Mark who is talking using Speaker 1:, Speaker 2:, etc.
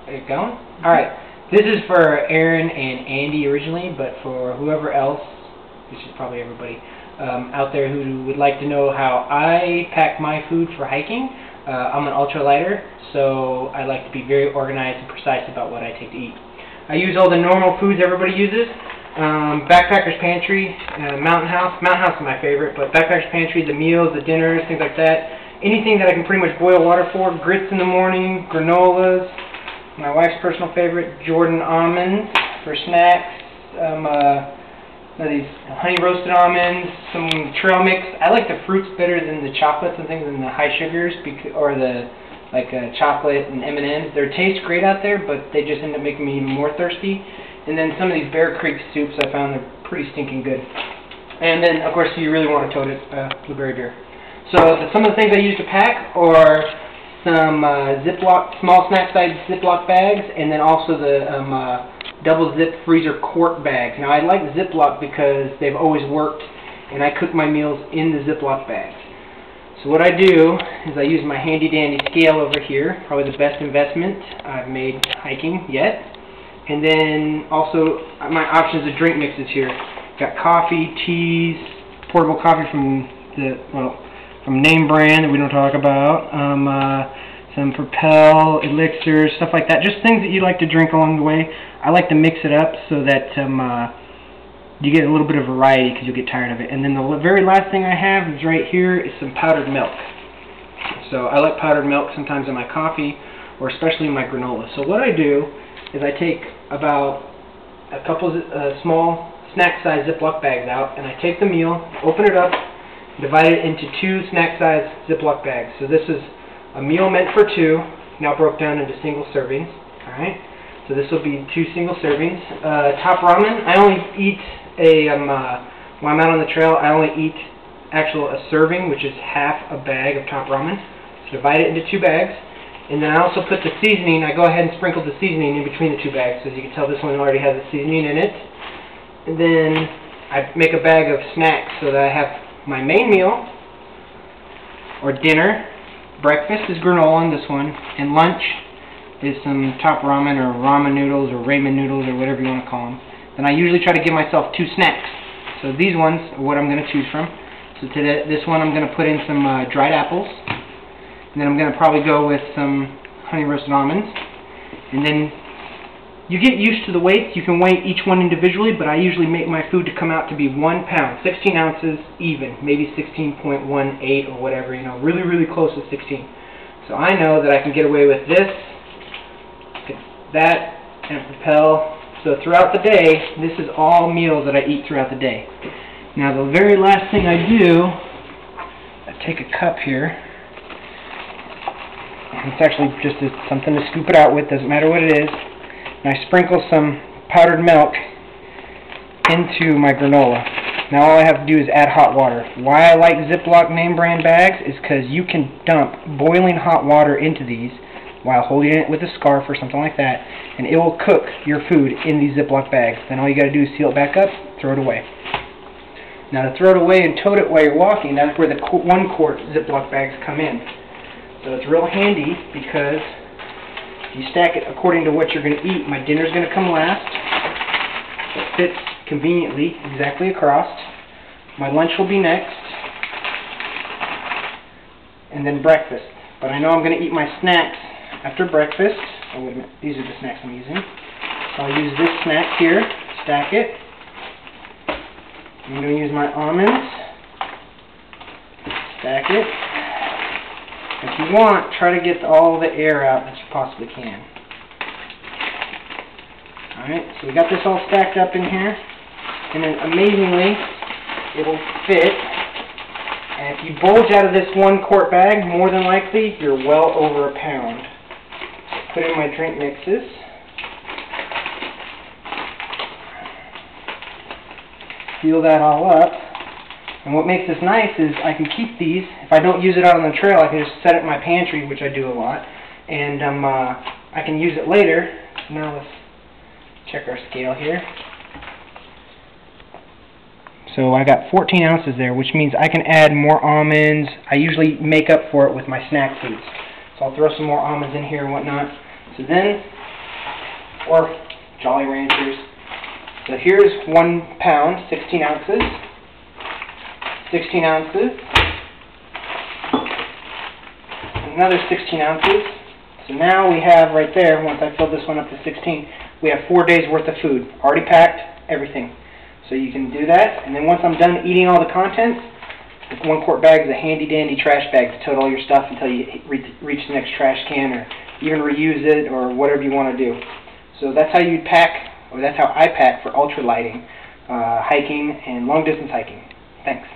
Speaker 1: It going? Alright. This is for Aaron and Andy originally, but for whoever else, this is probably everybody, out there who would like to know how I pack my food for hiking. I'm an ultralighter, so I like to be very organized and precise about what I take to eat. I use all the normal foods everybody uses. Backpacker's Pantry, Mountain House. Mountain House is my favorite, but Backpacker's Pantry, the meals, the dinners, things like that. Anything that I can pretty much boil water for. Grits in the morning, granolas. My wife's personal favorite, Jordan almonds for snacks. These honey roasted almonds, some trail mix. I like the fruits better than the chocolates and things and the high sugars, or the chocolate and M&Ms. They taste great out there, but they just end up making me even more thirsty. And then some of these Bear Creek soups, I found they're pretty stinking good. And then, of course, you really want to tote it, blueberry beer. So some of the things I use to pack are some Ziploc, small snack-sized Ziploc bags, and then also the double zip freezer quart bags. Now I like Ziploc because they've always worked, and I cook my meals in the Ziploc bags. So what I do is I use my handy dandy scale over here, probably the best investment I've made hiking yet. And then also my options of drink mixes here. Got coffee, teas, portable coffee from from name brand that we don't talk about, some Propel, elixirs, stuff like that. Just things that you like to drink along the way. I like to mix it up so that you get a little bit of variety because you'll get tired of it. And then the very last thing I have is right here is some powdered milk. So I like powdered milk sometimes in my coffee, or especially in my granola. So what I do is I take about a couple small snack-sized Ziploc bags out, and I take the meal, open it up, divide it into two snack-sized Ziploc bags. So this is a meal meant for two, now broke down into single servings. Alright, so this will be two single servings. Top ramen, I only eat when I'm out on the trail, I only eat a serving, which is half a bag of top ramen. So divide it into two bags. And then I also put the seasoning, I go ahead and sprinkle the seasoning in between the two bags. So as you can tell, this one already has the seasoning in it. And then I make a bag of snacks so that I have my main meal, or dinner. Breakfast is granola in this one, and lunch is some top ramen or ramen noodles or ramen noodles or whatever you want to call them. Then I usually try to give myself two snacks. So these ones are what I'm going to choose from. So today, this one I'm going to put in some dried apples, and then I'm going to probably go with some honey roasted almonds. And then you get used to the weights. You can weigh each one individually, but I usually make my food to come out to be 1 pound, 16 ounces even, maybe 16.18 or whatever, you know, really, really close to 16. So I know that I can get away with this, that, and Propel. So throughout the day, this is all meals that I eat throughout the day. Now the very last thing I do, I take a cup here. It's actually just something to scoop it out with, doesn't matter what it is. And I sprinkle some powdered milk into my granola. Now all I have to do is add hot water. Why I like Ziploc name brand bags is because you can dump boiling hot water into these while holding it with a scarf or something like that, and it will cook your food in these Ziploc bags. Then all you got to do is seal it back up, throw it away. Now to throw it away and tote it while you're walking, that's where the 1 quart Ziploc bags come in. So it's real handy because you stack it according to what you're going to eat. My dinner's going to come last. It fits conveniently exactly across. My lunch will be next. And then breakfast. But I know I'm going to eat my snacks after breakfast. Oh, wait a minute. These are the snacks I'm using. So I'll use this snack here, stack it. I'm going to use my almonds. Stack it. If you want, try to get all the air out that you possibly can. Alright, so we got this all stacked up in here. And then amazingly, it'll fit. And if you bulge out of this 1 quart bag, more than likely, you're well over a pound. Put in my drink mixes. Seal that all up. And what makes this nice is I can keep these. If I don't use it out on the trail, I can just set it in my pantry, which I do a lot. And I can use it later. So now let's check our scale here. So I got 14 ounces there, which means I can add more almonds. I usually make up for it with my snack foods. So I'll throw some more almonds in here and whatnot. So then or Jolly Ranchers. So here's 1 pound, 16 ounces, 16 ounces, another 16 ounces. So now we have right there, once I fill this one up to 16, we have 4 days worth of food, already packed, everything. So you can do that, and then once I'm done eating all the contents, the 1 quart bag is a handy dandy trash bag to tote all your stuff until you reach the next trash can, or even reuse it, or whatever you want to do. So that's how you pack, or that's how I pack for ultralighting, hiking, and long distance hiking. Thanks.